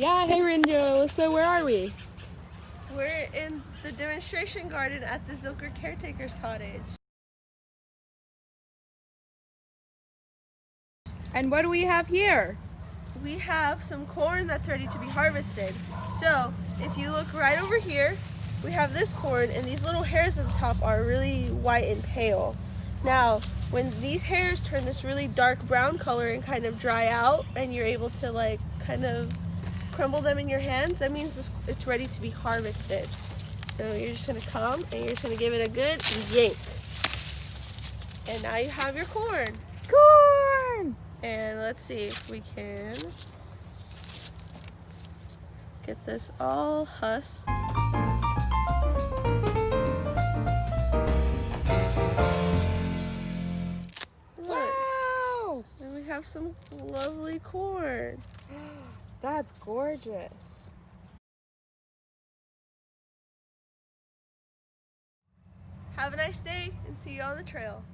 Yeah, hey Ranger, Ellyssa, where are we? We're in the demonstration garden at the Zilker Caretaker's Cottage. And what do we have here? We have some corn that's ready to be harvested. So, if you look right over here, we have this corn, and these little hairs at the top are really white and pale. Now, when these hairs turn this really dark brown color and kind of dry out, and you're able to like kind of crumble them in your hands, that means it's ready to be harvested. So you're just gonna come and you're just gonna give it a good yank. And now you have your corn. Corn! And let's see if we can get this all husked. Wow! And we have some lovely corn. That's gorgeous. Have a nice day and see you on the trail.